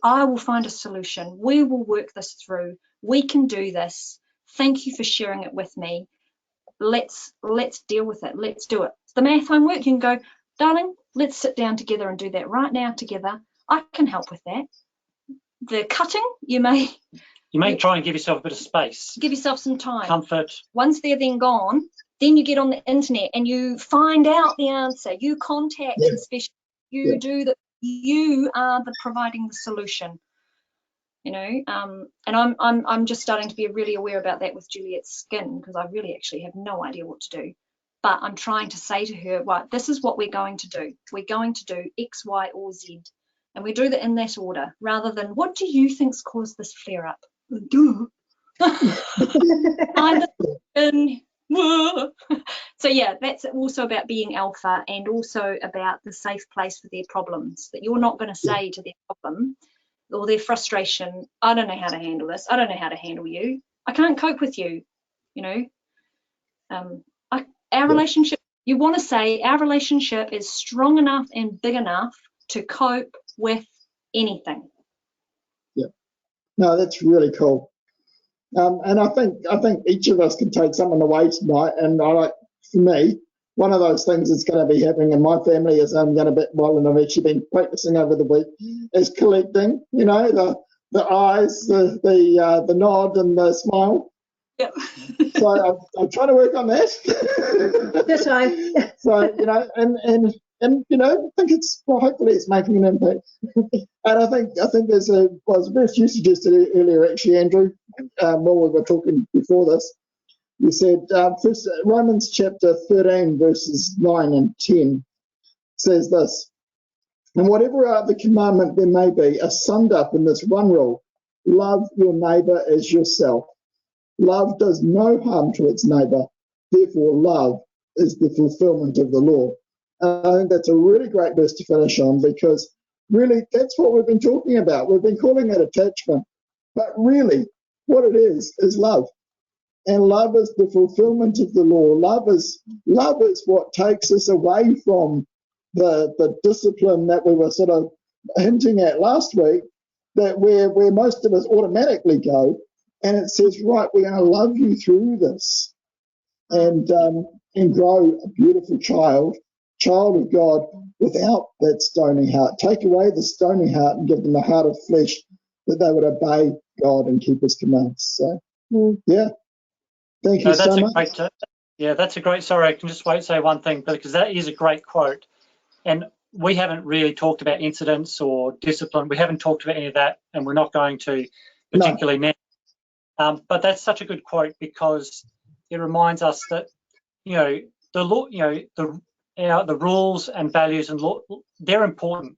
I will find a solution, we will work this through, we can do this, thank you for sharing it with me, let's deal with it, let's do it. The math homework, you can go, darling, let's sit down together and do that right now together, I can help with that. The cutting, you may try and give yourself a bit of space, give yourself some time, comfort. Once they're then gone, then you get on the internet and you find out the answer, you contact the specialist, you do that, you are the providing the solution, you know. And I'm just starting to be really aware about that with Juliet's skin, because I really actually have no idea what to do, but I'm trying to say to her, right, this is what we're going to do, we're going to do X, Y or Z, and we do that in that order, rather than what do you think's caused this flare up. So yeah, that's also about being alpha, and also about the safe place for their problems, that you're not going to say to their problem or their frustration, I don't know how to handle this, I don't know how to handle you, I can't cope with you, you know. Our relationship, you want to say our relationship is strong enough and big enough to cope with anything. Yeah, no, that's really cool. And I think each of us can take something away tonight. And for me, one of those things that's going to be happening in my family is I'm going to be, well, and I've actually been practicing over the week, is collecting, you know, the eyes, the nod and the smile. Yep. So I'm trying to work on that. That's right. So, you know, and you know, I think hopefully it's making an impact. And I think there's was best you suggested earlier, actually, Andrew, while we were talking before this. You said first, Romans chapter 13 verses 9 and 10 says this: and whatever other commandment there may be are summed up in this one rule: love your neighbour as yourself. Love does no harm to its neighbour, therefore love is the fulfilment of the law. And I think that's a really great verse to finish on, because really that's what we've been talking about. We've been calling it attachment, but really what it is love. And love is the fulfilment of the law. Love is what takes us away from the discipline that we were sort of hinting at last week, that where most of us automatically go. And it says, right, we're going to love you through this, and grow a beautiful child of God without that stony heart. Take away the stony heart and give them a heart of flesh, that they would obey God and keep His commands. So, yeah, thank you so much. That's a great. Sorry, I can just say one thing, because that is a great quote, and we haven't really talked about incidents or discipline. We haven't talked about any of that, and we're not going to particularly now. But that's such a good quote, because it reminds us that, you know, the law, you know, the rules and values and law, they're important,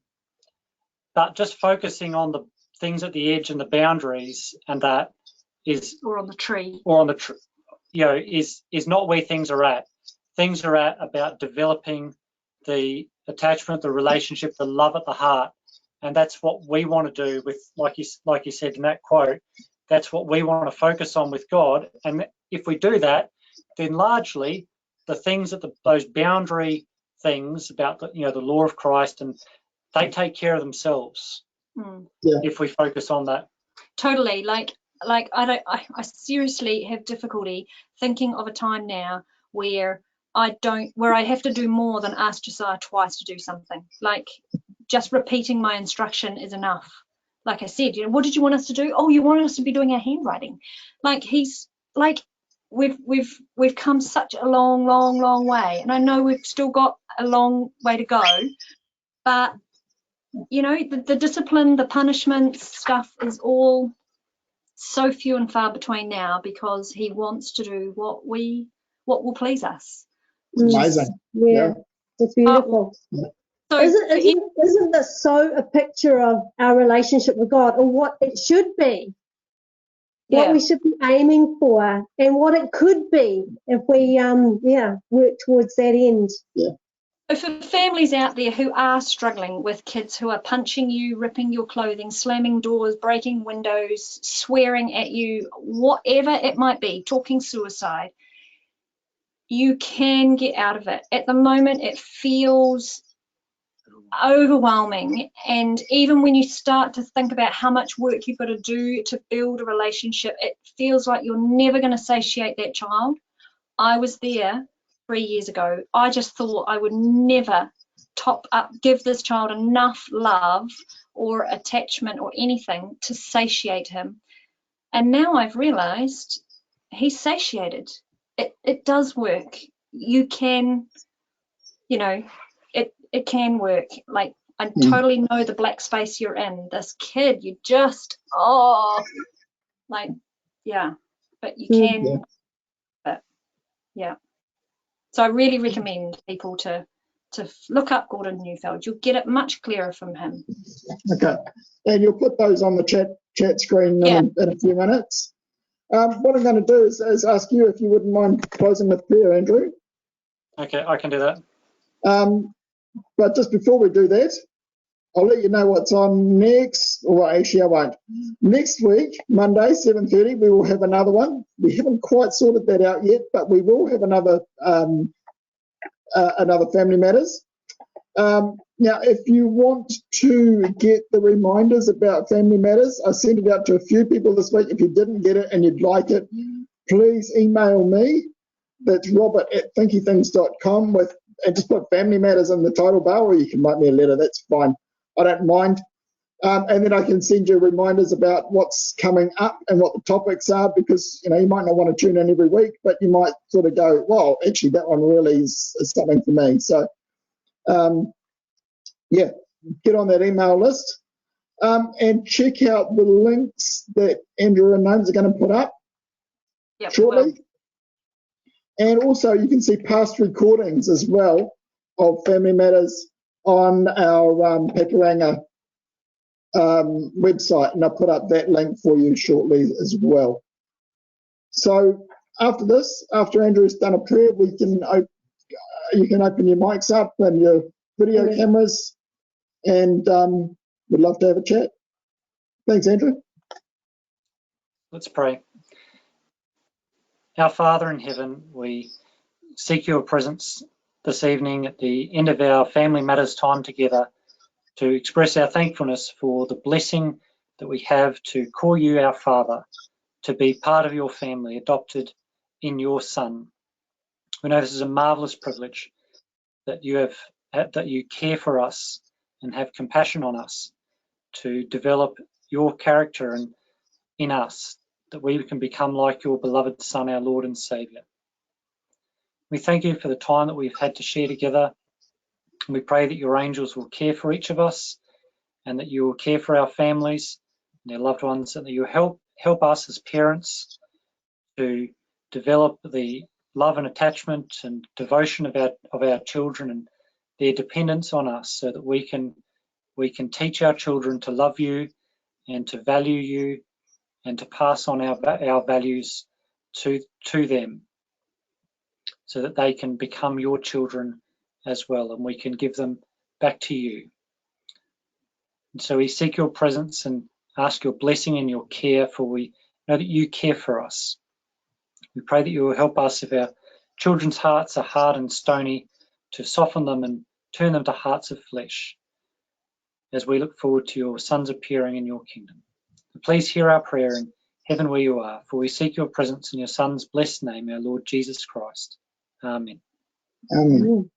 but just focusing on the things at the edge and the boundaries, and that is, or on the tree, you know, is not where things are at. Things are at about developing the attachment, the relationship, the love at the heart, and that's what we want to do with, like you said in that quote. That's what we want to focus on with God. And if we do that, then largely the things that those boundary things about the law of Christ, and they take care of themselves. If we focus on that. Totally. Like I seriously have difficulty thinking of a time now where I have to do more than ask Josiah twice to do something. Like, just repeating my instruction is enough. like I said, what did you want us to do? Oh, you wanted us to be doing our handwriting. Like he's like, we've come such a long way, and I know we've still got a long way to go, but the discipline, the punishments stuff is all so few and far between now, because he wants to do what will please us. Amazing. Yeah, it's beautiful. So Isn't this so a picture of our relationship with God, or what it should be? What we should be aiming for, and what it could be if we work towards that end. Yeah. So for families out there who are struggling with kids who are punching you, ripping your clothing, slamming doors, breaking windows, swearing at you, whatever it might be, talking suicide, you can get out of it. At the moment, it feels overwhelming, and even when you start to think about how much work you've got to do to build a relationship, it feels like you're never going to satiate that child. I was there 3 years ago. I just thought I would never give this child enough love or attachment or anything to satiate him, and now I've realized he's satiated. It does work. You can, it can work. Like, I totally know the black space you're in. This kid, you just, but you can, So I really recommend people to look up Gordon Neufeld. You'll get it much clearer from him. Okay, and you'll put those on the chat screen in a few minutes. What I'm going to do is ask you if you wouldn't mind closing with prayer, Andrew. Okay, I can do that. But just before we do that, I'll let you know what's on next. Or actually, I won't. Next week, Monday, 7:30, we will have another one. We haven't quite sorted that out yet, but we will have another Family Matters. Now, if you want to get the reminders about Family Matters, I sent it out to a few people this week. If you didn't get it and you'd like it, please email me. That's robert@thinkythings.com and just put Family Matters in the title bar, or you can write me a letter. That's fine. I don't mind. And then I can send you reminders about what's coming up and what the topics are, because you might not want to tune in every week, but you might sort of go, well, actually that one really is something for me. So get on that email list and check out the links that Andrew and Names are going to put up shortly. And also you can see past recordings as well of Family Matters on our Pakuranga website, and I'll put up that link for you shortly as well. So after this, after Andrew's done a prayer, you can open your mics up and your video cameras, and we'd love to have a chat. Thanks, Andrew. Let's pray. Our Father in heaven, we seek your presence this evening at the end of our Family Matters time together to express our thankfulness for the blessing that we have to call you our Father, to be part of your family, adopted in your Son. We know this is a marvelous privilege that you care for us and have compassion on us, to develop your character in us, that we can become like your beloved Son, our Lord and Saviour. We thank you for the time that we've had to share together. And we pray that your angels will care for each of us, and that you will care for our families and their loved ones, and that you help us as parents to develop the love and attachment and devotion of our children and their dependence on us, so that we can teach our children to love you and to value you and to pass on our values to them, so that they can become your children as well, and we can give them back to you. And so we seek your presence and ask your blessing and your care, for we know that you care for us. We pray that you will help us, if our children's hearts are hard and stony, to soften them and turn them to hearts of flesh, as we look forward to your Son's appearing in your kingdom. Please hear our prayer in heaven where you are, for we seek your presence in your Son's blessed name, our Lord Jesus Christ. Amen. Amen.